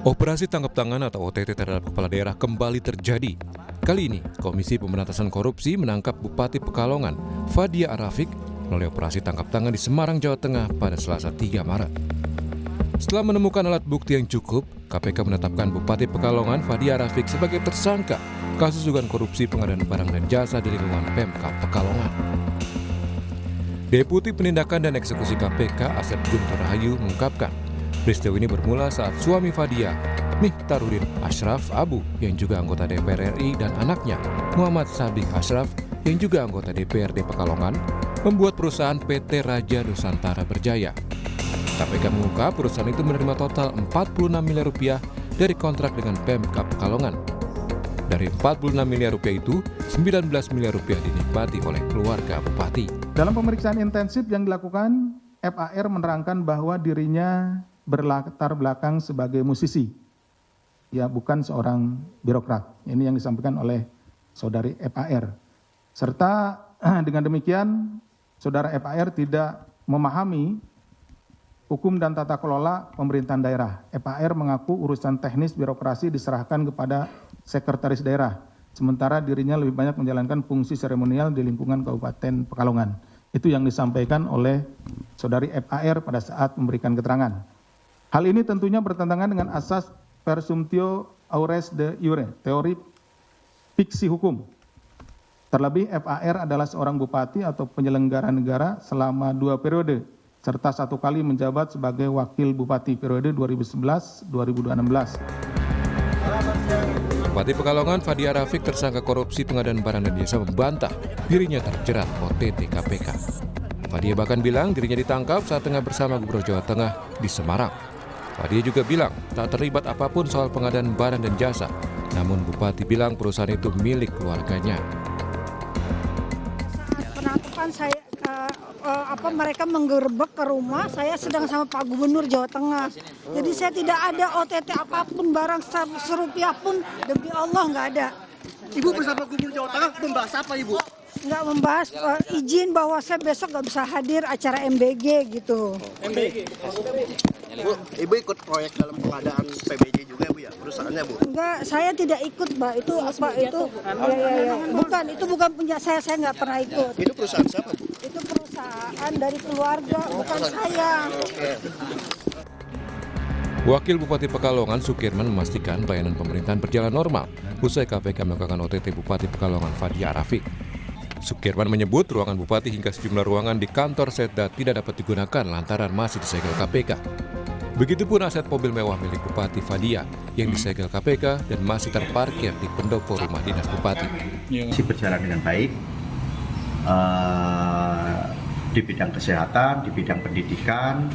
Operasi tangkap tangan atau OTT terhadap kepala daerah kembali terjadi. Kali ini, Komisi Pemberantasan Korupsi menangkap Bupati Pekalongan, Fadia Arafik, melalui operasi tangkap tangan di Semarang, Jawa Tengah pada Selasa 3 Maret. Setelah menemukan alat bukti yang cukup, KPK menetapkan Bupati Pekalongan, Fadia Arafik sebagai tersangka kasus dugaan korupsi pengadaan barang dan jasa di lingkungan Pemkab Pekalongan. Deputi Penindakan dan Eksekusi KPK Asep Guntur Rahayu mengungkapkan, peristiwa ini bermula saat suami Fadia, Mihtarudin Ashraf Abu, yang juga anggota DPR RI, dan anaknya, Muhammad Sabik Ashraf, yang juga anggota DPRD Pekalongan, membuat perusahaan PT Raja Nusantara Berjaya. KPK mengungkap perusahaan itu menerima total 46 miliar rupiah dari kontrak dengan Pemkab Pekalongan. Dari 46 miliar rupiah itu, 19 miliar rupiah dinikmati oleh keluarga Bupati. Dalam pemeriksaan intensif yang dilakukan, FAR menerangkan bahwa dirinya berlatar belakang sebagai musisi, ya bukan seorang birokrat. Ini yang disampaikan oleh saudari FAR. Serta dengan demikian, saudara FAR tidak memahami hukum dan tata kelola pemerintahan daerah. FAR mengaku urusan teknis birokrasi diserahkan kepada sekretaris daerah, sementara dirinya lebih banyak menjalankan fungsi seremonial di lingkungan Kabupaten Pekalongan. Itu yang disampaikan oleh saudari FAR pada saat memberikan keterangan. Hal ini tentunya bertentangan dengan asas presumptio aures de iure, teori fiksi hukum. Terlebih FAR adalah seorang bupati atau penyelenggara negara selama 2 periode, serta 1 kali menjabat sebagai wakil bupati periode 2011-2016. Bupati Pekalongan, Fadia Arafik, tersangka korupsi pengadaan barang dan jasa, membantah dirinya terjerat OTT KPK. Fadia bahkan bilang dirinya ditangkap saat tengah bersama Gubernur Jawa Tengah di Semarang. Fadia juga bilang tak terlibat apapun soal pengadaan barang dan jasa, namun Bupati bilang perusahaan itu milik keluarganya. Saat penangkapan saya mereka menggerebek ke rumah, saya sedang sama Pak Gubernur Jawa Tengah. Jadi saya tidak ada OTT apapun, barang serupiah pun, demi Allah nggak ada. Ibu bersama Gubernur Jawa Tengah membahas apa, Ibu? Nggak membahas izin bahwa saya besok nggak bisa hadir acara MBG gitu. MBG. Ibu ikut proyek dalam pengadaan PBJ juga, Bu, ya? Perusahaannya, Bu? Enggak, saya tidak ikut, Mbak. Itu apa itu? Ya. Bukan, itu bukan punya saya nggak pernah ikut. Itu perusahaan siapa, Bu? Itu perusahaan dari keluarga, bukan saya. Wakil Bupati Pekalongan, Sukirman, memastikan pelayanan pemerintahan berjalan normal usai KPK melakukan OTT Bupati Pekalongan, Fadia Arafik. Sukirman menyebut ruangan Bupati hingga sejumlah ruangan di kantor Setda tidak dapat digunakan lantaran masih disegel KPK. Begitupun aset mobil mewah milik Bupati Fadia yang disegel KPK dan masih terparkir di pendopo rumah dinas Bupati. Masih berjalan dengan baik di bidang kesehatan, di bidang pendidikan,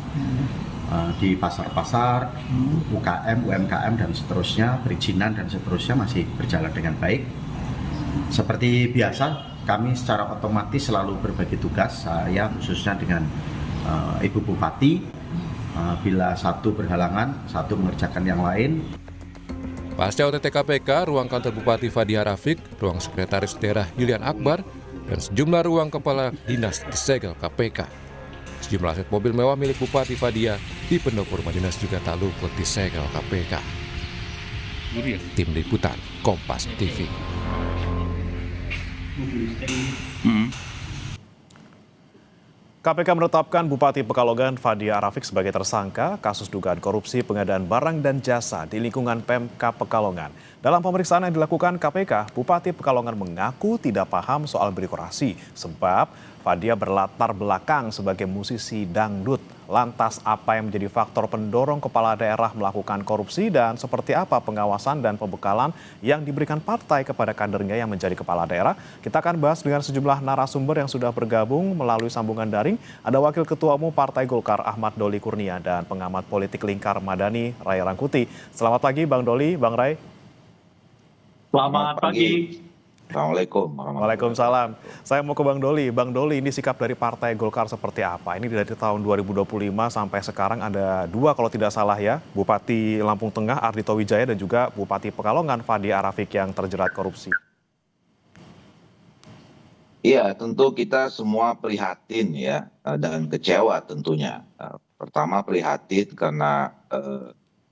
di pasar-pasar, UKM, UMKM, dan seterusnya, perizinan dan seterusnya masih berjalan dengan baik. Seperti biasa, kami secara otomatis selalu berbagi tugas, saya khususnya dengan Ibu Bupati. Bila satu berhalangan, satu mengerjakan yang lain. Pasca OTT KPK, ruang kantor Bupati Fadia Arafik, ruang Sekretaris Daerah Yulian Akbar, dan sejumlah ruang kepala dinas disegel KPK. Sejumlah aset mobil mewah milik Bupati Fadia di pendopo rumah dinas juga tak luput disegel KPK. Tim Liputan Kompas TV. KPK menetapkan Bupati Pekalongan Fadia Arafik sebagai tersangka kasus dugaan korupsi pengadaan barang dan jasa di lingkungan Pemkab Pekalongan. Dalam pemeriksaan yang dilakukan KPK, Bupati Pekalongan mengaku tidak paham soal birokrasi sebab Fadia berlatar belakang sebagai musisi dangdut. Lantas apa yang menjadi faktor pendorong kepala daerah melakukan korupsi dan seperti apa pengawasan dan pembekalan yang diberikan partai kepada kadernya yang menjadi kepala daerah? Kita akan bahas dengan sejumlah narasumber yang sudah bergabung melalui sambungan daring. Ada Wakil Ketua Umum Partai Golkar Ahmad Doli Kurnia dan pengamat politik Lingkar Madani Ray Rangkuti. Selamat pagi Bang Doli, Bang Ray. Selamat pagi. Assalamualaikum. Waalaikumsalam. Saya mau ke Bang Doli. Bang Doli, ini sikap dari Partai Golkar seperti apa? Ini dari tahun 2025 sampai sekarang ada 2 kalau tidak salah ya, Bupati Lampung Tengah Ardhito Wijaya dan juga Bupati Pekalongan Fadia Arafik yang terjerat korupsi. Iya, tentu kita semua prihatin ya dan kecewa tentunya. Pertama prihatin karena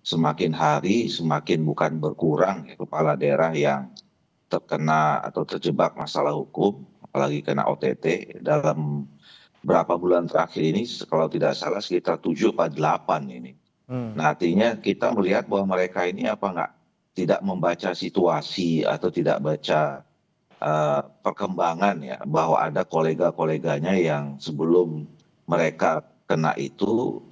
semakin hari semakin bukan berkurang ya, kepala daerah yang terkena atau terjebak masalah hukum, apalagi kena OTT dalam berapa bulan terakhir ini, kalau tidak salah sekitar 7 atau 8 ini. Nah, artinya kita melihat bahwa mereka ini tidak membaca situasi atau tidak baca perkembangan ya, bahwa ada kolega-koleganya yang sebelum mereka kena itu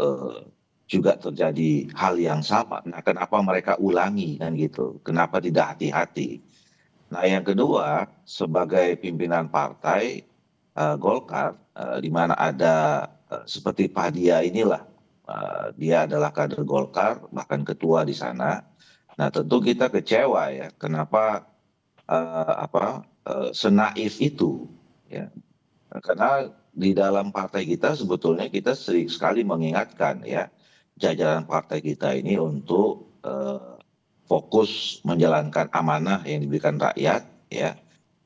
juga terjadi hal yang sama. Nah, kenapa mereka ulangi kan gitu? Kenapa tidak hati-hati? Nah, yang kedua, sebagai pimpinan partai Golkar, di mana ada seperti Pak Dia inilah, dia adalah kader Golkar, bahkan ketua di sana. Nah, tentu kita kecewa ya, kenapa senaif itu, ya. Karena di dalam partai kita sebetulnya kita sering sekali mengingatkan ya, jajaran partai kita ini untuk fokus menjalankan amanah yang diberikan rakyat ya,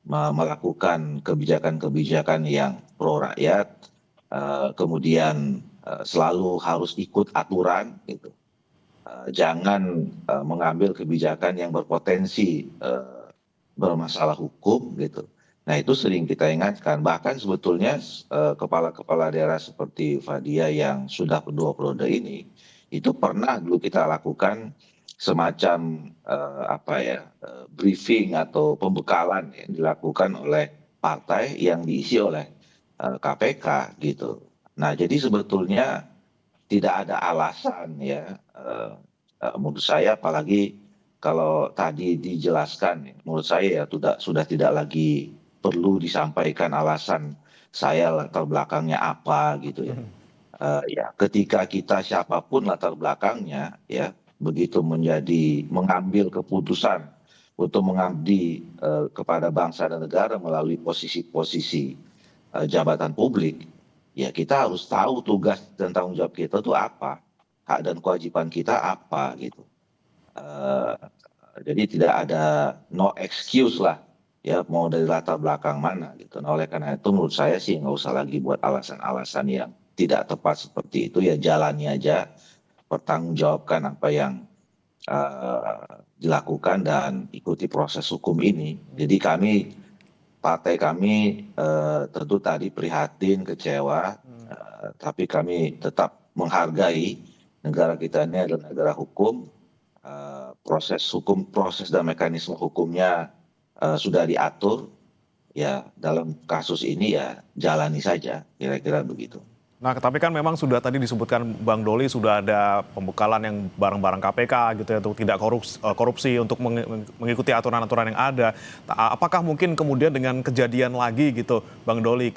melakukan kebijakan-kebijakan yang pro rakyat, kemudian selalu harus ikut aturan gitu. Jangan mengambil kebijakan yang berpotensi bermasalah hukum gitu. Nah, itu sering kita ingatkan. Bahkan sebetulnya kepala-kepala daerah seperti Fadia yang sudah kedua periode ini, itu pernah dulu kita lakukan semacam briefing atau pembekalan yang dilakukan oleh partai yang diisi oleh KPK gitu. Nah, jadi sebetulnya tidak ada alasan ya, menurut saya, apalagi kalau tadi dijelaskan, menurut saya ya sudah tidak lagi perlu disampaikan alasan saya latar belakangnya apa gitu ya. Ya, ketika kita siapapun latar belakangnya ya, begitu mengambil keputusan untuk mengabdi kepada bangsa dan negara melalui posisi-posisi jabatan publik, ya kita harus tahu tugas dan tanggung jawab kita itu apa, hak dan kewajiban kita apa gitu. Jadi tidak ada no excuse lah ya, mau dari latar belakang mana gitu. Nah, oleh karena itu menurut saya sih nggak usah lagi buat alasan-alasan yang tidak tepat seperti itu, ya jalani aja, pertanggungjawabkan apa yang dilakukan dan ikuti proses hukum ini. Jadi partai kami tentu tadi prihatin, kecewa, tapi kami tetap menghargai negara kita ini adalah negara hukum. Proses dan mekanisme hukumnya sudah diatur ya, dalam kasus ini ya jalani saja, kira-kira begitu. Nah, tapi kan memang sudah tadi disebutkan Bang Doli, sudah ada pembekalan yang bareng-bareng KPK gitu ya, untuk tidak korupsi, untuk mengikuti aturan-aturan yang ada. Apakah mungkin kemudian dengan kejadian lagi gitu Bang Doli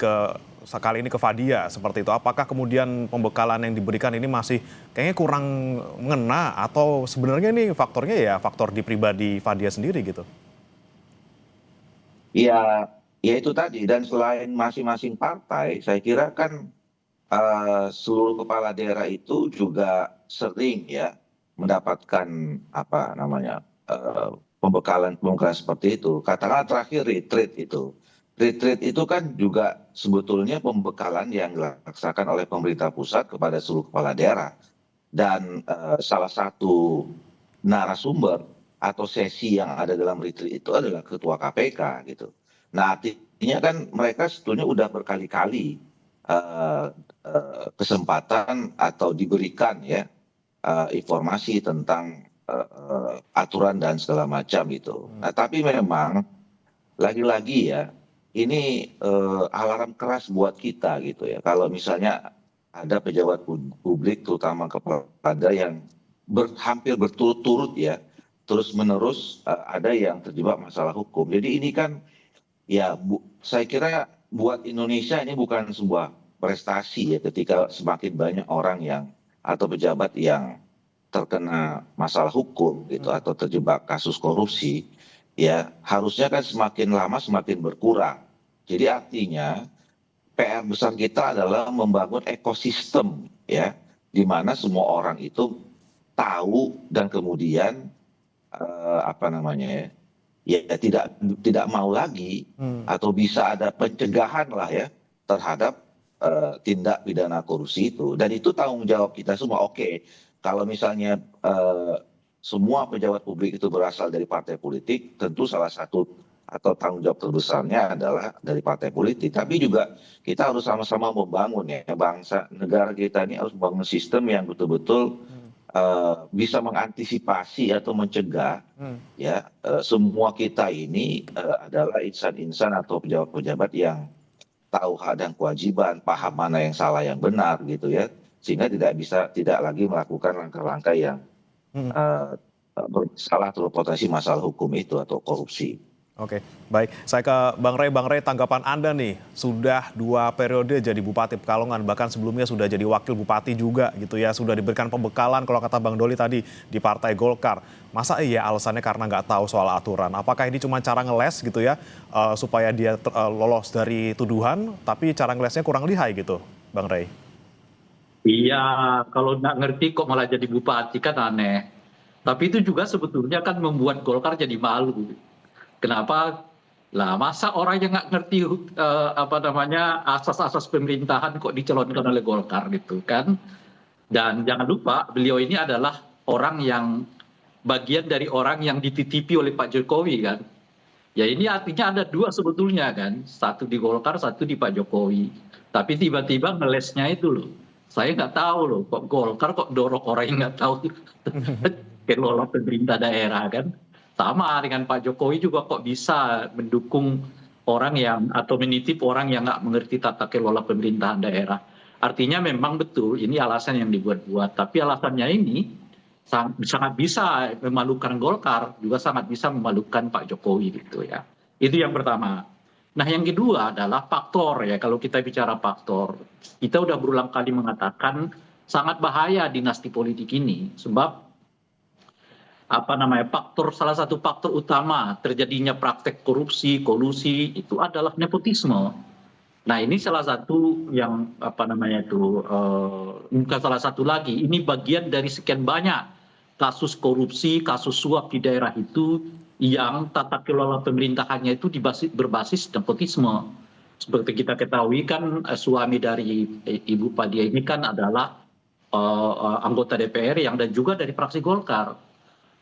sekali ini ke Fadia seperti itu, apakah kemudian pembekalan yang diberikan ini masih kayaknya kurang mengena, atau sebenarnya ini faktornya ya faktor di pribadi Fadia sendiri gitu? Ya itu tadi, dan selain masing-masing partai, saya kira kan seluruh kepala daerah itu juga sering ya mendapatkan pembekalan seperti itu. Katakanlah terakhir retreat itu. Retreat itu kan juga sebetulnya pembekalan yang dilaksanakan oleh pemerintah pusat kepada seluruh kepala daerah. Dan salah satu narasumber atau sesi yang ada dalam retreat itu adalah ketua KPK gitu. Nah, artinya kan mereka sebetulnya udah berkali-kali kesempatan atau diberikan ya informasi tentang aturan dan segala macam itu. Nah, tapi memang lagi-lagi ya, ini alarm keras buat kita gitu ya. Kalau misalnya ada pejabat publik, terutama kepada yang hampir berturut-turut ya, terus-menerus ada yang terjebak masalah hukum. Jadi ini kan ya, saya kira buat Indonesia ini bukan sebuah prestasi ya, ketika semakin banyak orang atau pejabat yang terkena masalah hukum gitu, atau terjebak kasus korupsi. Ya, harusnya kan semakin lama semakin berkurang. Jadi artinya PR besar kita adalah membangun ekosistem ya, di mana semua orang itu tahu dan kemudian ya tidak mau lagi, atau bisa ada pencegahan lah ya terhadap tindak pidana korupsi itu. Dan itu tanggung jawab kita semua. Oke, kalau misalnya semua pejabat publik itu berasal dari partai politik, tentu salah satu atau tanggung jawab terbesarnya adalah dari partai politik. Tapi juga kita harus sama-sama membangun ya bangsa negara kita ini harus membangun sistem yang betul-betul bisa mengantisipasi atau mencegah ya semua kita ini adalah insan-insan atau pejabat-pejabat yang tahu hak dan kewajiban, paham mana yang salah yang benar gitu ya, sehingga tidak lagi melakukan langkah-langkah yang salah atau potensi masalah hukum itu atau korupsi. Oke, baik. Saya ke Bang Rey. Bang Rey, tanggapan Anda nih, sudah 2 periode jadi Bupati Pekalongan, bahkan sebelumnya sudah jadi Wakil Bupati juga gitu ya, sudah diberikan pembekalan kalau kata Bang Doli tadi di Partai Golkar. Masa iya alasannya karena nggak tahu soal aturan? Apakah ini cuma cara ngeles gitu ya, supaya dia lolos dari tuduhan, tapi cara ngelesnya kurang lihai gitu, Bang Rey? Iya, kalau nggak ngerti kok malah jadi bupati kan aneh. Tapi itu juga sebetulnya kan membuat Golkar jadi malu. Kenapa? Lah masa orang yang nggak ngerti asas-asas pemerintahan kok dicalonkan oleh Golkar gitu kan? Dan jangan lupa beliau ini adalah orang yang bagian dari orang yang dititipi oleh Pak Jokowi kan? Ya ini artinya ada 2 sebetulnya kan, satu di Golkar, satu di Pak Jokowi. Tapi tiba-tiba ngelesnya itu loh. Saya nggak tahu loh, kok Golkar kok dorong orang yang nggak tahu kelola pemerintah daerah kan? Sama dengan Pak Jokowi juga kok bisa mendukung orang yang atau menitip orang yang nggak mengerti tata kelola pemerintahan daerah. Artinya memang betul ini alasan yang dibuat-buat, tapi alasannya ini sangat bisa memalukan Golkar, juga sangat bisa memalukan Pak Jokowi gitu ya. Itu yang pertama. Nah yang kedua adalah faktor ya, kalau kita bicara faktor, kita udah berulang kali mengatakan sangat bahaya dinasti politik ini, sebab salah satu faktor utama terjadinya praktek korupsi, kolusi itu adalah nepotisme. Nah ini salah satu yang bukan salah satu lagi, ini bagian dari sekian banyak kasus korupsi, kasus suap di daerah itu yang tata kelola pemerintahannya itu berbasis nepotisme. Seperti kita ketahui kan suami dari Ibu Padilla ini kan adalah anggota DPR dan juga dari fraksi Golkar.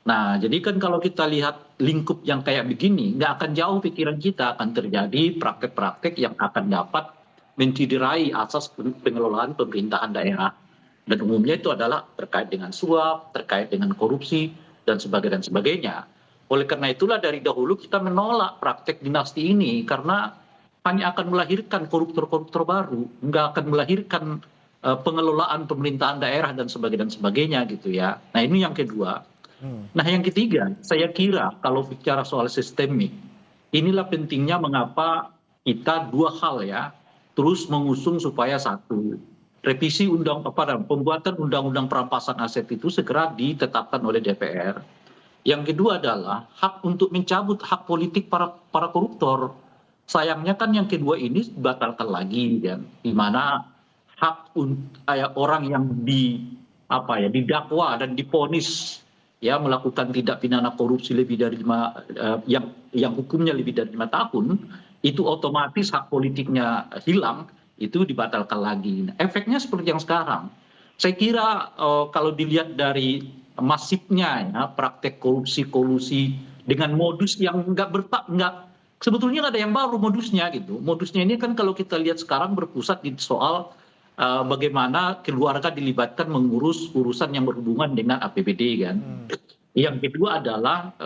Nah, jadi kan kalau kita lihat lingkup yang kayak begini, nggak akan jauh pikiran kita akan terjadi praktek-praktek yang akan dapat menciderai asas pengelolaan pemerintahan daerah. Dan umumnya itu adalah terkait dengan suap, terkait dengan korupsi, dan sebagainya. Oleh karena itulah dari dahulu kita menolak praktek dinasti ini, karena hanya akan melahirkan koruptor-koruptor baru, nggak akan melahirkan pengelolaan pemerintahan daerah dan sebagainya gitu ya. Nah ini yang kedua. Nah yang ketiga, saya kira kalau bicara soal sistemik, inilah pentingnya mengapa kita 2 hal ya, terus mengusung supaya satu, revisi pembuatan undang-undang perampasan aset itu segera ditetapkan oleh DPR. Yang kedua adalah hak untuk mencabut hak politik para koruptor. Sayangnya kan yang kedua ini dibatalkan lagi ya, di mana hak orang yang didakwa dan divonis ya melakukan tindak pidana korupsi lebih dari yang hukumnya lebih dari 5 tahun, itu otomatis hak politiknya hilang, itu dibatalkan lagi. Nah, efeknya seperti yang sekarang. Saya kira kalau dilihat dari masifnya ya praktek korupsi dengan modus yang sebetulnya nggak ada yang baru modusnya gitu. Modusnya ini kan kalau kita lihat sekarang berpusat di soal bagaimana keluarga dilibatkan mengurus urusan yang berhubungan dengan APBD kan. Yang kedua adalah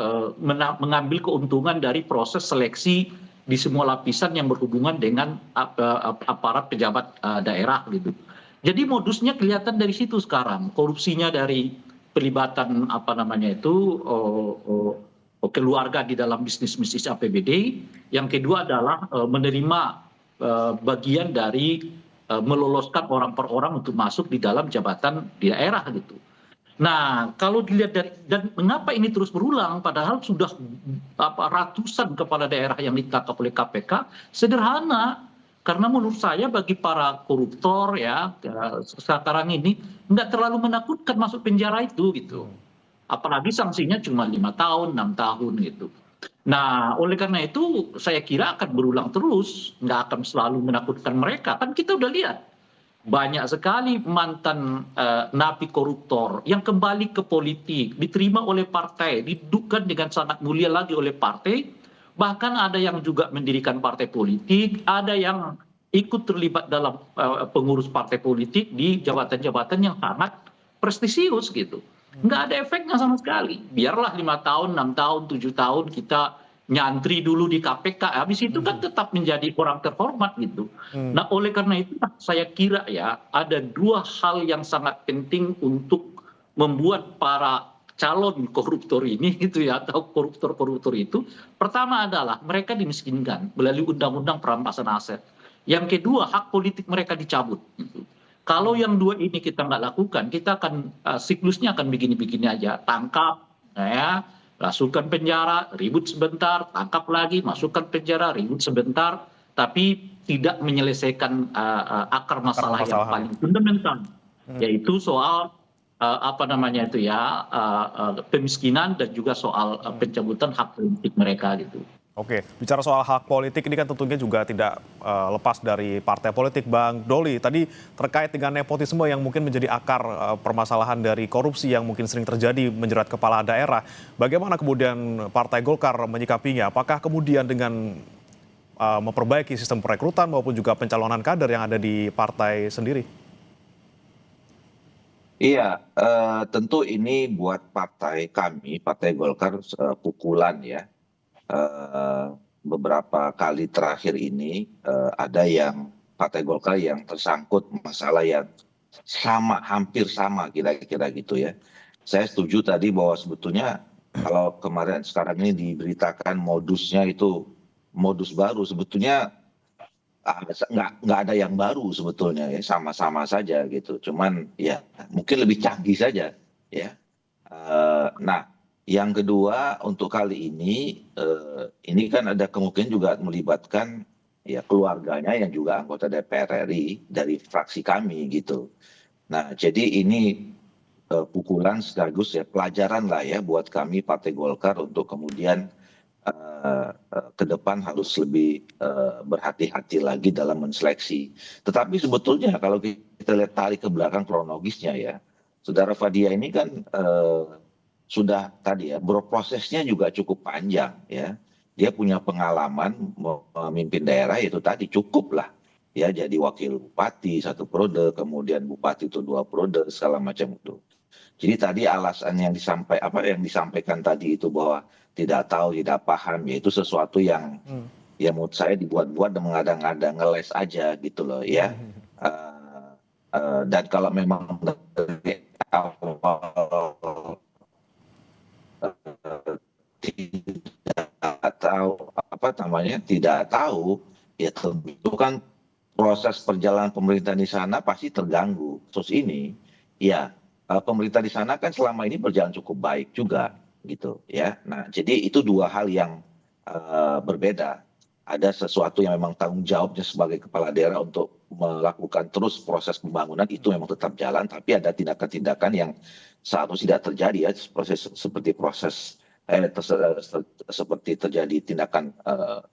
mengambil keuntungan dari proses seleksi di semua lapisan yang berhubungan dengan aparat pejabat daerah gitu. Jadi modusnya kelihatan dari situ sekarang. Korupsinya dari pelibatan keluarga di dalam bisnis APBD. Yang kedua adalah menerima bagian dari meloloskan orang per orang untuk masuk di dalam jabatan di daerah gitu. Nah, kalau dilihat dan mengapa ini terus berulang padahal sudah ratusan kepala daerah yang ditangkap oleh KPK, sederhana. Karena menurut saya bagi para koruptor ya sekarang ini nggak terlalu menakutkan masuk penjara itu gitu. Apalagi sanksinya cuma 5 tahun, 6 tahun gitu. Nah, oleh karena itu saya kira akan berulang terus, nggak akan selalu menakutkan mereka. Kan kita udah lihat banyak sekali mantan napi koruptor yang kembali ke politik, diterima oleh partai, didudukkan dengan sangat mulia lagi oleh partai, bahkan ada yang juga mendirikan partai politik, ada yang ikut terlibat dalam pengurus partai politik di jabatan-jabatan yang sangat prestisius gitu. Nggak ada efeknya sama sekali. Biarlah 5 tahun, 6 tahun, 7 tahun kita nyantri dulu di KPK, habis itu kan tetap menjadi orang terhormat gitu. Nah, oleh karena itu saya kira ya ada dua hal yang sangat penting untuk membuat para calon koruptor ini gitu ya, atau koruptor-koruptor itu. Pertama adalah mereka dimiskinkan melalui undang-undang perampasan aset. Yang kedua, hak politik mereka dicabut gitu. Kalau yang dua ini kita nggak lakukan, kita akan siklusnya akan begini-begini aja, tangkap ya, masukkan penjara, ribut sebentar, tangkap lagi, masukkan penjara, ribut sebentar, tapi tidak menyelesaikan akar masalah yang paling fundamental, yaitu soal apa namanya itu ya, pemiskinan dan juga soal pencabutan hak politik mereka gitu. Oke, bicara soal hak politik ini kan tentunya juga tidak lepas dari partai politik, Bang Doli. Tadi terkait dengan nepotisme yang mungkin menjadi akar permasalahan dari korupsi yang mungkin sering terjadi menjerat kepala daerah. Bagaimana kemudian Partai Golkar menyikapinya? Apakah kemudian dengan memperbaiki sistem perekrutan maupun juga pencalonan kader yang ada di partai sendiri? Iya, tentu ini buat partai kami, Partai Golkar pukulan ya. Beberapa kali terakhir ini ada yang Partai Golkar yang tersangkut masalah yang hampir sama kira-kira gitu ya. Saya setuju tadi bahwa sebetulnya kalau kemarin sekarang ini diberitakan modusnya itu modus baru, sebetulnya nggak ada yang baru sebetulnya ya, sama-sama saja gitu. Cuman ya mungkin lebih canggih saja ya. Nah, yang kedua untuk kali ini kan ada kemungkinan juga melibatkan ya keluarganya yang juga anggota DPR RI dari fraksi kami gitu. Nah, jadi ini pukulan sekaligus ya pelajaran lah ya buat kami Partai Golkar untuk kemudian ke depan harus lebih berhati-hati lagi dalam menseleksi. Tetapi sebetulnya kalau kita lihat tarik ke belakang kronologisnya ya, Saudara Fadia ini kan sudah tadi ya berprosesnya juga cukup panjang ya. Dia punya pengalaman memimpin daerah itu tadi cukup lah ya, jadi wakil bupati 1 periode, kemudian bupati itu 2 periode segala macam itu. Jadi tadi alasan yang disampaikan tadi itu bahwa tidak tahu, tidak paham, yaitu sesuatu yang ya menurut saya dibuat-buat dan mengada-ngada, ngeles aja gitu loh ya. Dan kalau memang dari awal tidak tahu ya tentu kan proses perjalanan pemerintahan di sana pasti terganggu. Terus ini ya pemerintah di sana kan selama ini berjalan cukup baik juga gitu ya. Nah, jadi itu dua hal yang berbeda. Ada sesuatu yang memang tanggung jawabnya sebagai kepala daerah untuk melakukan terus proses pembangunan itu memang tetap jalan, tapi ada tindakan-tindakan yang seharusnya tidak terjadi ya, seperti terjadi tindakan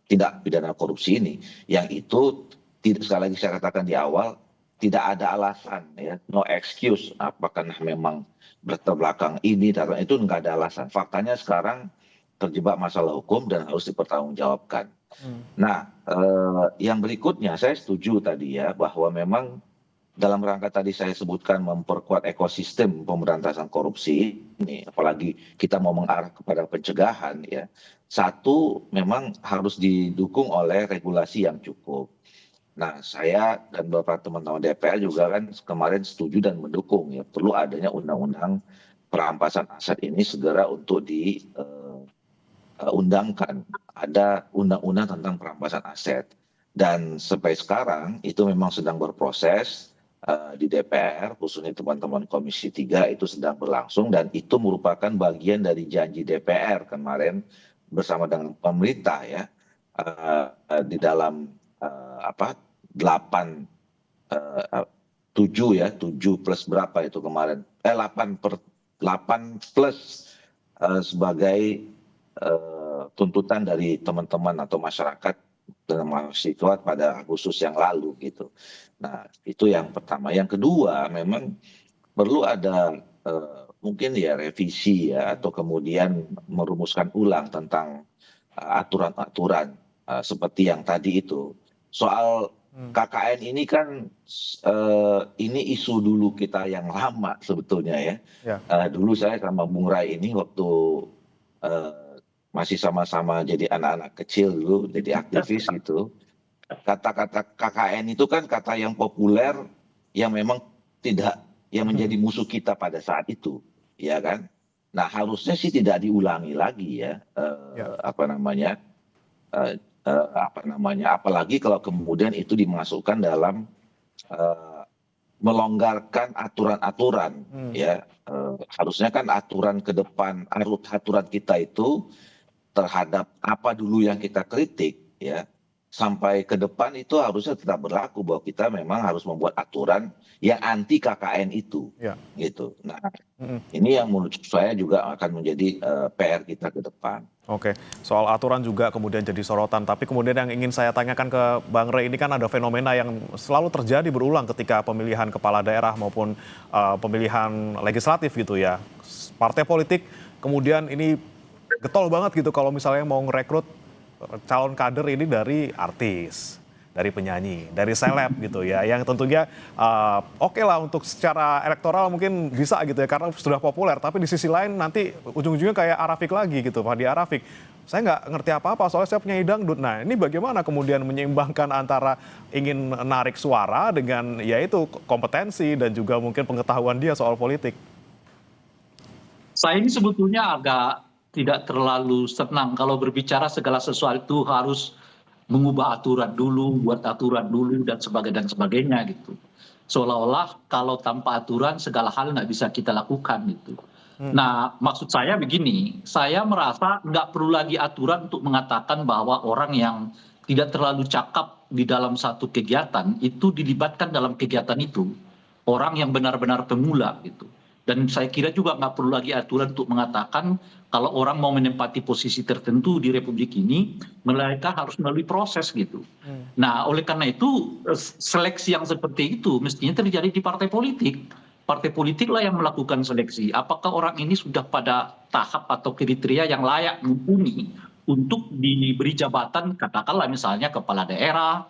tindak pidana korupsi ini, yang itu sekali lagi saya katakan di awal tidak ada alasan ya, no excuse. Apakah memang berlatar belakang ini dan itu nggak ada alasan. Faktanya sekarang terjebak masalah hukum dan harus dipertanggungjawabkan. Nah, yang berikutnya saya setuju tadi ya bahwa memang dalam rangka tadi saya sebutkan memperkuat ekosistem pemberantasan korupsi ini, apalagi kita mau mengarah kepada pencegahan ya. Satu, memang harus didukung oleh regulasi yang cukup. Nah, saya dan beberapa teman-teman DPR juga kan kemarin setuju dan mendukung ya perlu adanya undang-undang perampasan aset ini segera untuk diundangkan. Ada undang-undang tentang perampasan aset. Dan sampai sekarang itu memang sedang berproses di DPR, khususnya teman-teman Komisi 3 itu sedang berlangsung dan itu merupakan bagian dari janji DPR kemarin bersama dengan pemerintah ya di dalam 7 plus berapa itu kemarin 8 plus sebagai tuntutan dari teman-teman atau masyarakat mahasiswa pada Agustus yang lalu gitu. Nah, itu yang pertama. Yang kedua, memang perlu ada mungkin ya revisi ya, atau kemudian merumuskan ulang tentang aturan-aturan seperti yang tadi itu. Soal KKN ini kan ini isu dulu kita yang lama sebetulnya ya. Ya. Dulu saya sama Bung Rai ini waktu masih sama-sama jadi anak-anak kecil dulu, jadi aktivis gitu. Kata-kata KKN itu kan kata yang populer yang memang tidak, yang menjadi musuh kita pada saat itu, ya kan? Nah, harusnya sih tidak diulangi lagi ya, apalagi kalau kemudian itu dimasukkan dalam melonggarkan aturan-aturan ya. Harusnya kan aturan ke depan, aturan kita itu terhadap apa dulu yang kita kritik ya, sampai ke depan itu harusnya tetap berlaku bahwa kita memang harus membuat aturan yang anti KKN itu gitu. Nah, ini yang menurut saya juga akan menjadi PR kita ke depan. Oke, soal aturan juga kemudian jadi sorotan. Tapi kemudian yang ingin saya tanyakan ke Bang Rey, ini kan ada fenomena yang selalu terjadi berulang ketika pemilihan kepala daerah maupun pemilihan legislatif gitu ya. Partai politik kemudian ini getol banget gitu kalau misalnya mau ngerekrut calon kader ini dari artis, dari penyanyi, dari seleb gitu ya, yang tentunya oke lah untuk secara elektoral mungkin bisa gitu ya karena sudah populer, tapi di sisi lain nanti ujung-ujungnya kayak Arafik lagi gitu, Fadia Arafik. Saya nggak ngerti apa-apa soalnya saya penyanyi dangdut. Nah, ini bagaimana kemudian menyeimbangkan antara ingin menarik suara dengan yaitu kompetensi dan juga mungkin pengetahuan dia soal politik? Saya ini sebetulnya agak tidak terlalu senang kalau berbicara segala sesuatu harus mengubah aturan dulu, buat aturan dulu dan sebagainya gitu. Seolah-olah kalau tanpa aturan segala hal nggak bisa kita lakukan gitu. Nah, maksud saya begini, saya merasa nggak perlu lagi aturan untuk mengatakan bahwa orang yang tidak terlalu cakap di dalam satu kegiatan itu dilibatkan dalam kegiatan itu. Orang yang benar-benar pemula gitu. Dan saya kira juga nggak perlu lagi aturan untuk mengatakan kalau orang mau menempati posisi tertentu di Republik ini, mereka harus melalui proses gitu. Nah, oleh karena itu seleksi yang seperti itu mestinya terjadi di partai politik. Partai politiklah yang melakukan seleksi. Apakah orang ini sudah pada tahap atau kriteria yang layak mumpuni untuk diberi jabatan, katakanlah misalnya kepala daerah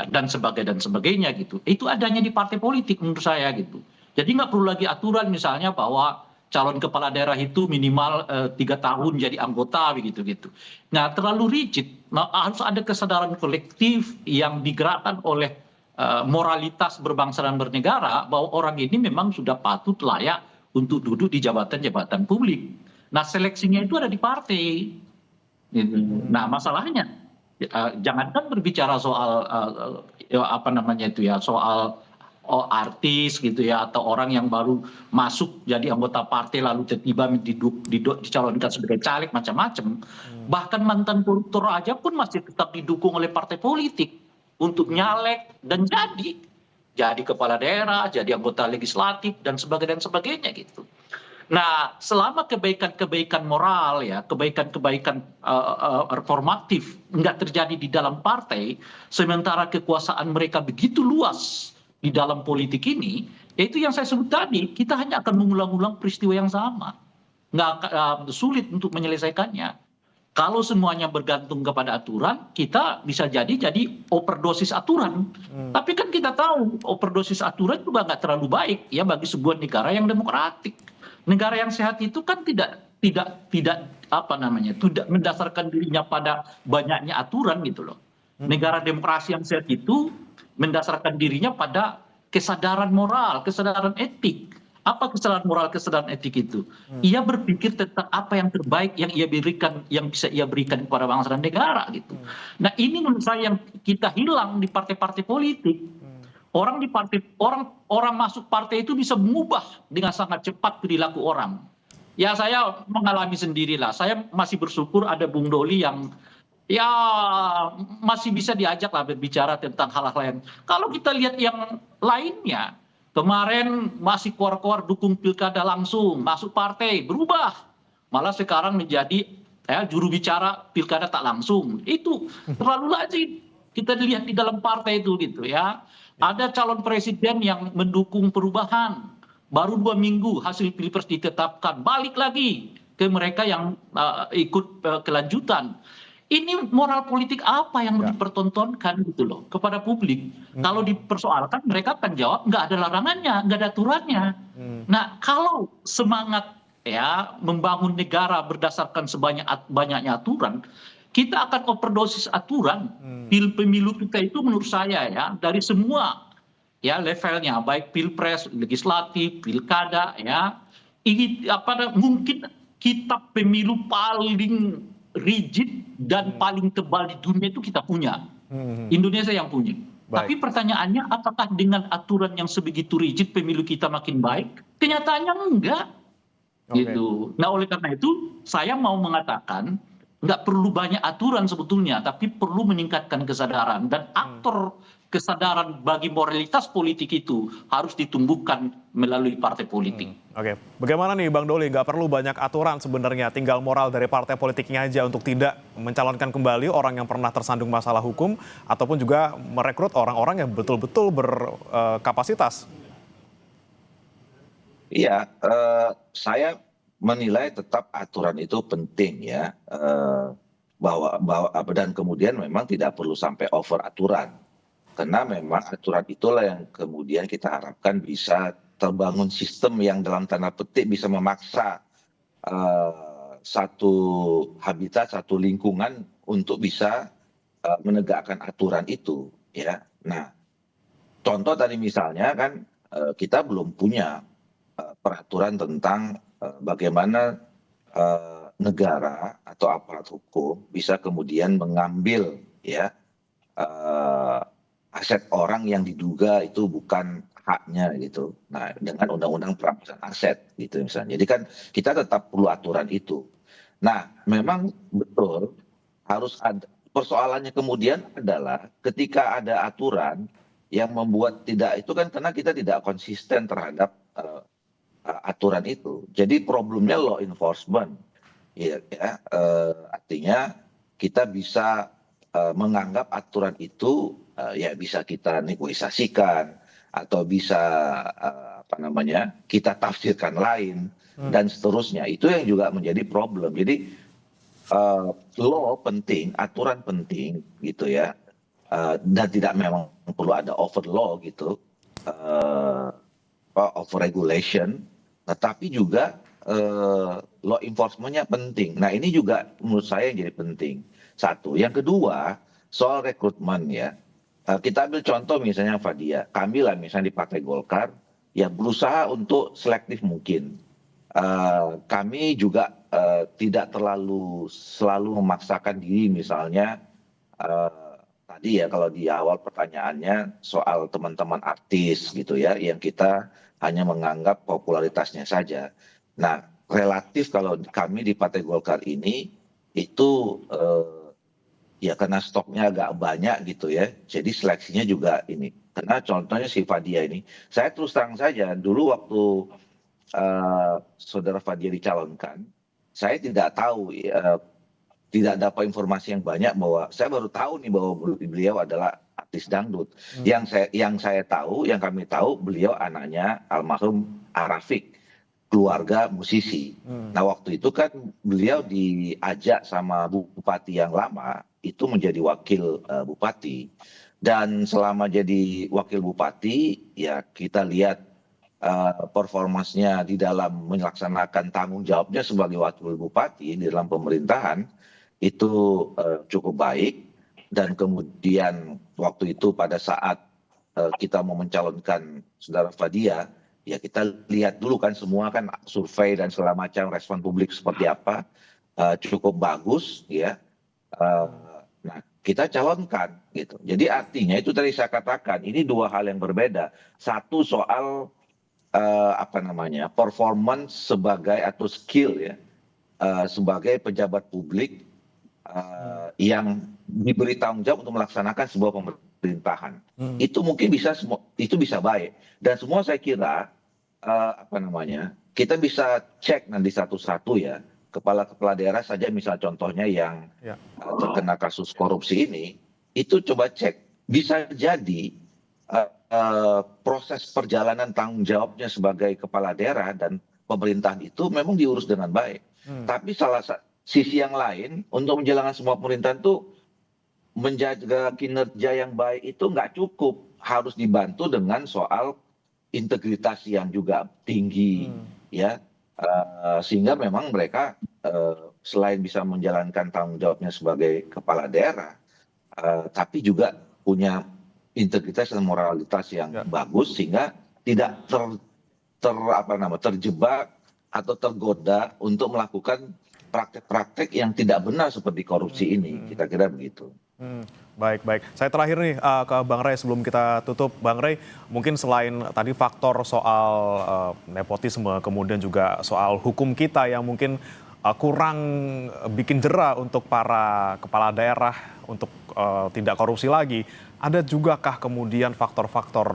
dan sebagainya gitu. Itu adanya di partai politik menurut saya gitu. Jadi nggak perlu lagi aturan misalnya bahwa calon kepala daerah itu minimal 3 tahun jadi anggota begitu gitu. Nah, terlalu rigid. Nah, harus ada kesadaran kolektif yang digerakkan oleh moralitas berbangsa dan bernegara bahwa orang ini memang sudah patut layak untuk duduk di jabatan-jabatan publik. Nah, seleksinya itu ada di partai. Nah, masalahnya jangankan berbicara soal soal artis gitu ya, atau orang yang baru masuk jadi anggota partai lalu tiba-tiba dicalonkan sebagai caleg macam-macam. Bahkan mantan koruptor aja pun masih tetap didukung oleh partai politik untuk nyalek dan jadi kepala daerah, jadi anggota legislatif dan sebagainya gitu. Nah, selama kebaikan-kebaikan moral ya, kebaikan-kebaikan reformatif nggak terjadi di dalam partai, sementara kekuasaan mereka begitu luas di dalam politik ini, yaitu yang saya sebut tadi, kita hanya akan mengulang-ulang peristiwa yang sama. Nggak sulit untuk menyelesaikannya. Kalau semuanya bergantung kepada aturan, kita bisa jadi overdosis aturan. Tapi kan kita tahu overdosis aturan juga nggak terlalu baik ya bagi sebuah negara yang demokratik. Negara yang sehat itu kan tidak mendasarkan dirinya pada banyaknya aturan gitu loh. Negara demokrasi yang sehat itu mendasarkan dirinya pada kesadaran moral, kesadaran etik. Apa kesadaran moral, kesadaran etik itu? Ia berpikir tentang apa yang terbaik yang ia berikan, yang bisa ia berikan kepada bangsa dan negara gitu. Nah, ini menurut saya yang kita hilang di partai-partai politik. Orang masuk partai itu bisa mengubah dengan sangat cepat perilaku orang. Ya, saya mengalami sendirilah. Saya masih bersyukur ada Bung Doli yang ya masih bisa diajak lah berbicara tentang hal-hal lain. Kalau kita lihat yang lainnya, kemarin masih keluar-keluar dukung pilkada langsung, masuk partai, berubah. Malah sekarang menjadi juru bicara pilkada tak langsung. Itu terlalu lazim. Kita lihat di dalam partai itu gitu ya. Ada calon presiden yang mendukung perubahan. Baru 2 minggu hasil pilpres ditetapkan. Balik lagi ke mereka yang ikut kelanjutan. Ini moral politik apa yang mau dipertontonkan gitu loh kepada publik. Kalau dipersoalkan mereka akan jawab nggak ada larangannya, nggak ada aturannya. Nah kalau semangat ya membangun negara berdasarkan banyaknya aturan, kita akan overdosis aturan. Pemilu kita itu menurut saya ya dari semua ya levelnya baik pilpres, legislatif, pilkada ya ini mungkin kita pemilu paling rigid dan paling tebal di dunia itu kita punya. Indonesia yang punya. Tapi pertanyaannya apakah dengan aturan yang sebegitu rigid pemilu kita makin baik? Kenyataannya enggak. Gitu. Nah oleh karena itu saya mau mengatakan nggak perlu banyak aturan sebetulnya, tapi perlu meningkatkan kesadaran dan aktor kesadaran bagi moralitas politik itu harus ditumbuhkan melalui partai politik. Oke, bagaimana nih Bang Doli? Nggak perlu banyak aturan sebenarnya, tinggal moral dari partai politiknya aja untuk tidak mencalonkan kembali orang yang pernah tersandung masalah hukum ataupun juga merekrut orang-orang yang betul-betul berkapasitas. Iya, saya menilai tetap aturan itu penting ya, bahwa dan kemudian memang tidak perlu sampai over aturan, karena memang aturan itulah yang kemudian kita harapkan bisa terbangun sistem yang dalam tanda petik bisa memaksa satu habitat, satu lingkungan untuk bisa menegakkan aturan itu ya. Nah, contoh tadi misalnya kan kita belum punya peraturan tentang bagaimana negara atau aparat hukum bisa kemudian mengambil ya aset orang yang diduga itu bukan haknya gitu. Nah, dengan undang-undang perampasan aset gitu misalnya. Jadi kan kita tetap perlu aturan itu. Nah, memang betul harus ada persoalannya kemudian adalah ketika ada aturan yang membuat tidak itu kan karena kita tidak konsisten terhadap aturan itu. Jadi problemnya law enforcement. Ya, artinya kita bisa menganggap aturan itu ya bisa kita negosiasikan atau bisa kita tafsirkan lain dan seterusnya. Itu yang juga menjadi problem. Jadi law penting, aturan penting gitu ya. Dan tidak memang perlu ada over law gitu. Over regulation. Nah, tapi juga law enforcement-nya penting. Nah, ini juga menurut saya yang jadi penting. Satu. Yang kedua, soal rekrutmen ya. Kita ambil contoh misalnya Fadia. Kami lah misalnya di Partai Golkar, ya berusaha untuk selektif mungkin. Kami juga tidak selalu memaksakan diri misalnya, tadi ya kalau di awal pertanyaannya soal teman-teman artis gitu ya, yang kita hanya menganggap popularitasnya saja. Nah, relatif kalau kami di Partai Golkar ini itu ya karena stoknya agak banyak gitu ya, jadi seleksinya juga ini. Karena contohnya si Fadia ini, saya terus terang saja dulu waktu saudara Fadia dicalonkan, saya tidak tahu, tidak dapat informasi yang banyak bahwa saya baru tahu nih bahwa beliau adalah artis dangdut. Yang saya tahu, yang kami tahu beliau anaknya almarhum Arafiq, keluarga musisi. Nah waktu itu kan beliau diajak sama bupati yang lama itu menjadi wakil bupati. Dan selama jadi wakil bupati ya kita lihat performansnya di dalam melaksanakan tanggung jawabnya sebagai wakil bupati di dalam pemerintahan itu cukup baik. Dan kemudian waktu itu pada saat kita mau mencalonkan saudara Fadia, ya kita lihat dulu kan semua kan survei dan segala macam respon publik seperti apa, cukup bagus ya. Nah kita calonkan gitu. Jadi artinya itu tadi saya katakan ini dua hal yang berbeda. Satu soal performance sebagai atau skill ya sebagai pejabat publik yang diberi tanggung jawab untuk melaksanakan sebuah pemerintahan. Itu mungkin itu bisa baik. Dan semua saya kira kita bisa cek nanti satu-satu ya kepala-kepala daerah saja misal contohnya yang terkena kasus korupsi ini itu coba cek, bisa jadi proses perjalanan tanggung jawabnya sebagai kepala daerah dan pemerintahan itu memang diurus dengan baik. Tapi sisi yang lain untuk menjalankan semua pemerintahan itu menjaga kinerja yang baik itu nggak cukup, harus dibantu dengan soal integritas yang juga tinggi, ya. Sehingga memang mereka selain bisa menjalankan tanggung jawabnya sebagai kepala daerah, tapi juga punya integritas dan moralitas yang bagus sehingga tidak terjebak atau tergoda untuk melakukan praktek-praktek yang tidak benar seperti korupsi ini. Kita kira begitu. Baik. Saya terakhir nih ke Bang Ray sebelum kita tutup. Bang Ray, mungkin selain tadi faktor soal nepotisme, kemudian juga soal hukum kita yang mungkin kurang bikin jera untuk para kepala daerah untuk tidak korupsi lagi, ada juga kah kemudian faktor-faktor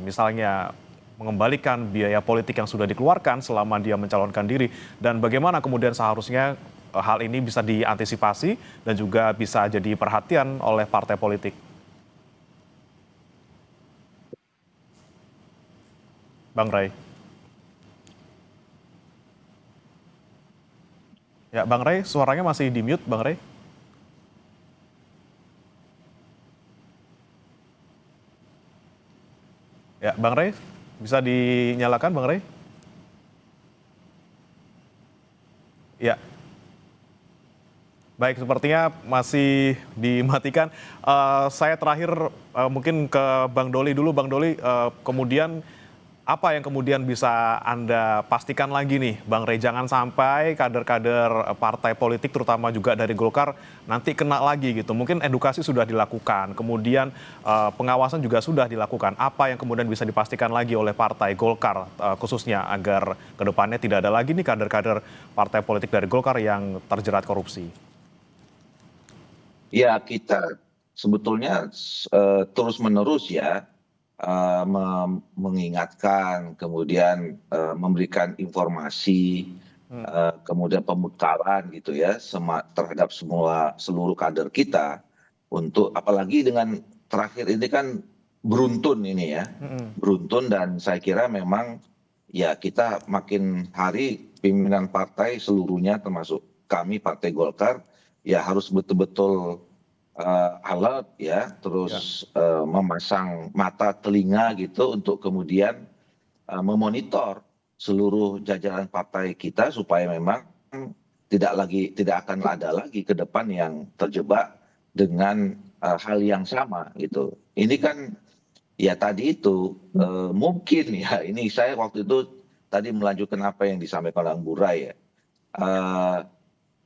misalnya mengembalikan biaya politik yang sudah dikeluarkan selama dia mencalonkan diri, dan bagaimana kemudian seharusnya hal ini bisa diantisipasi dan juga bisa jadi perhatian oleh partai politik? Bang Ray. Ya, Bang Ray, suaranya masih di mute, Bang Ray. Ya, Bang Ray, bisa dinyalakan, Bang Ray? Ya. Baik, sepertinya masih dimatikan. Saya terakhir mungkin ke Bang Doli dulu. Bang Doli, kemudian apa yang kemudian bisa Anda pastikan lagi nih, Bang Ray? Jangan sampai kader-kader partai politik, terutama juga dari Golkar, nanti kena lagi gitu. Mungkin edukasi sudah dilakukan, kemudian pengawasan juga sudah dilakukan. Apa yang kemudian bisa dipastikan lagi oleh partai Golkar khususnya agar kedepannya tidak ada lagi nih kader-kader partai politik dari Golkar yang terjerat korupsi? Ya, kita sebetulnya terus-menerus ya mengingatkan, kemudian memberikan informasi, kemudian pemutaran gitu ya terhadap seluruh kader kita untuk, apalagi dengan terakhir ini kan beruntun ini ya, beruntun, dan saya kira memang ya kita makin hari pimpinan partai seluruhnya termasuk kami Partai Golkar ya harus betul-betul alert ya, terus memasang mata telinga gitu untuk kemudian memonitor seluruh jajaran partai kita supaya memang tidak akan ada lagi ke depan yang terjebak dengan hal yang sama gitu. Ini kan ya tadi itu mungkin ya, ini saya waktu itu tadi melanjutkan apa yang disampaikan Bang Burai ya.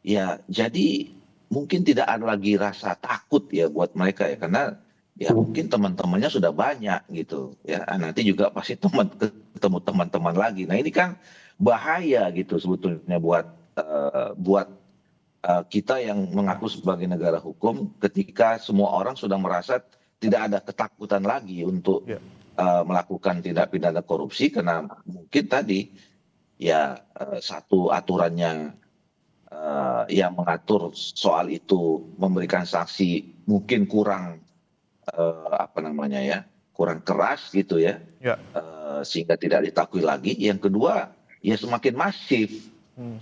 Ya jadi mungkin tidak ada lagi rasa takut ya buat mereka ya, karena ya mungkin teman-temannya sudah banyak gitu ya, nanti juga pasti ketemu teman-teman lagi. Nah ini kan bahaya gitu sebetulnya buat kita yang mengaku sebagai negara hukum, ketika semua orang sudah merasa tidak ada ketakutan lagi untuk melakukan tindak pidana korupsi, karena mungkin tadi ya satu aturannya yang mengatur soal itu memberikan sanksi mungkin kurang kurang keras gitu ya, sehingga tidak ditakui lagi. Yang kedua ya semakin masif,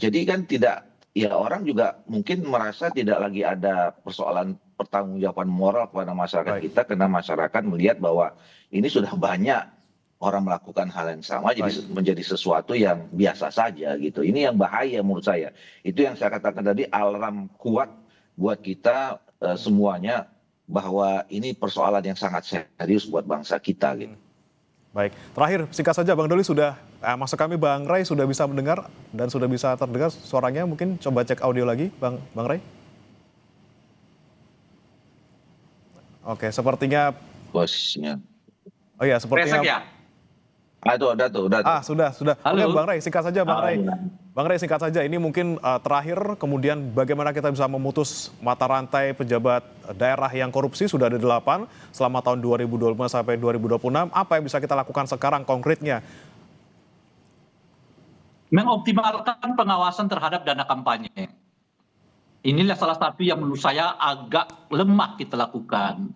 jadi kan tidak ya, orang juga mungkin merasa tidak lagi ada persoalan pertanggungjawaban moral kepada masyarakat kita, karena masyarakat melihat bahwa ini sudah banyak orang melakukan hal yang sama, jadi menjadi sesuatu yang biasa saja gitu. Ini yang bahaya menurut saya. Itu yang saya katakan tadi, alarm kuat buat kita semuanya, bahwa ini persoalan yang sangat serius buat bangsa kita gitu. Baik, terakhir singkat saja Bang Doli, sudah masuk kami Bang Ray sudah bisa mendengar dan sudah bisa terdengar suaranya, mungkin coba cek audio lagi Bang Ray. Oke, sepertinya Bosnya. Oh iya, sepertinya Resek ya? Udah tuh. Sudah. Halo. Oke, Bang Ray, singkat saja Bang Ray. Bang Ray, singkat saja. Ini mungkin terakhir, kemudian bagaimana kita bisa memutus mata rantai pejabat daerah yang korupsi? Sudah ada 8 selama tahun 2025 sampai 2026. Apa yang bisa kita lakukan sekarang konkretnya? Mengoptimalkan pengawasan terhadap dana kampanye. Inilah salah satu yang menurut saya agak lemah kita lakukan.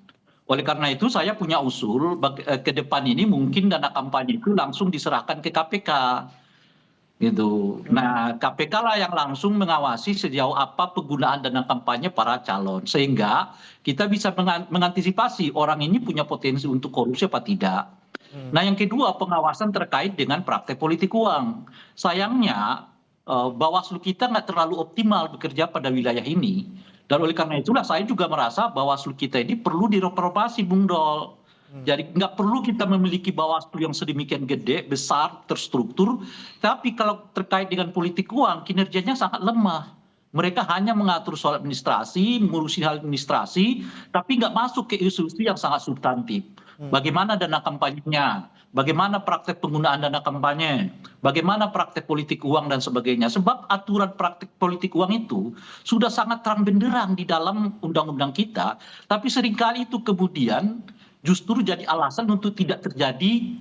Oleh karena itu saya punya usul ke depan ini mungkin dana kampanye itu langsung diserahkan ke KPK gitu. Nah, KPK lah yang langsung mengawasi sejauh apa penggunaan dana kampanye para calon sehingga kita bisa mengantisipasi orang ini punya potensi untuk korupsi apa tidak. Nah, yang kedua pengawasan terkait dengan praktek politik uang. Sayangnya Bawaslu kita nggak terlalu optimal bekerja pada wilayah ini. Dan oleh karena itulah saya juga merasa Bawaslu kita ini perlu direformasi, Bung Dol. Jadi nggak perlu kita memiliki Bawaslu yang sedemikian gede, besar, terstruktur. Tapi kalau terkait dengan politik uang, kinerjanya sangat lemah. Mereka hanya mengatur soal administrasi, mengurusi hal administrasi, tapi nggak masuk ke isu-isu yang sangat substantif. Bagaimana dana kampanyenya, bagaimana praktek penggunaan dana kampanye, bagaimana praktek politik uang dan sebagainya. Sebab aturan praktek politik uang itu sudah sangat terang benderang di dalam undang-undang kita, tapi seringkali itu kemudian justru jadi alasan untuk tidak terjadi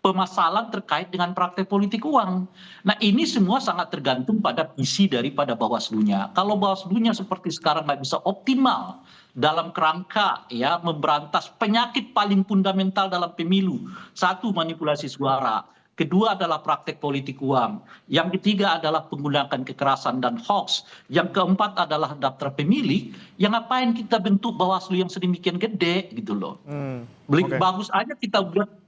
permasalahan terkait dengan praktek politik uang. Nah ini semua sangat tergantung pada visi daripada Bawaslu-nya. Kalau Bawaslu-nya seperti sekarang nggak bisa optimal dalam kerangka ya memberantas penyakit paling fundamental dalam pemilu. Satu, manipulasi suara. Kedua adalah praktek politik uang. Yang ketiga adalah penggunaan kekerasan dan hoax. Yang keempat adalah daftar pemilih. Yang ngapain kita bentuk Bawaslu yang sedemikian gede gitu loh. Bagus aja kita buat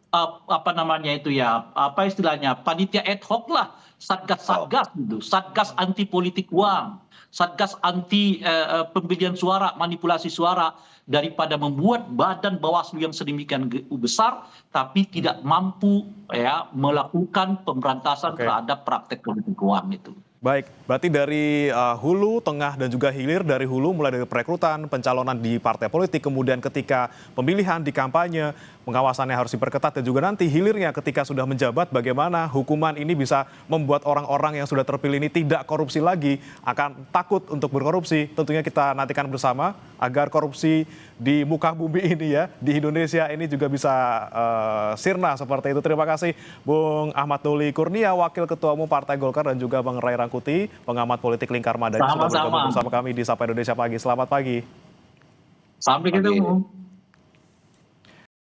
panitia ad hoc lah, satgas gitu, satgas anti politik uang, satgas anti pembelian suara, manipulasi suara, daripada membuat badan Bawaslu yang sedemikian besar tapi tidak mampu ya melakukan pemberantasan terhadap praktek politik uang itu. Baik, berarti dari hulu, tengah, dan juga hilir. Dari hulu mulai dari perekrutan, pencalonan di partai politik, kemudian ketika pemilihan di kampanye, pengawasannya harus diperketat, dan juga nanti hilirnya ketika sudah menjabat, bagaimana hukuman ini bisa membuat orang-orang yang sudah terpilih ini tidak korupsi lagi, akan takut untuk berkorupsi. Tentunya kita nantikan bersama agar korupsi di muka bumi ini ya, di Indonesia ini juga bisa sirna seperti itu. Terima kasih Bung Ahmad Doli Kurnia, Wakil Ketua Umum Partai Golkar, dan juga Bang Ray Rangkuti, pengamat politik Lingkar Madani, sudah bergabung bersama kami di Sapa Indonesia Pagi. Selamat pagi. Sampai ketemu.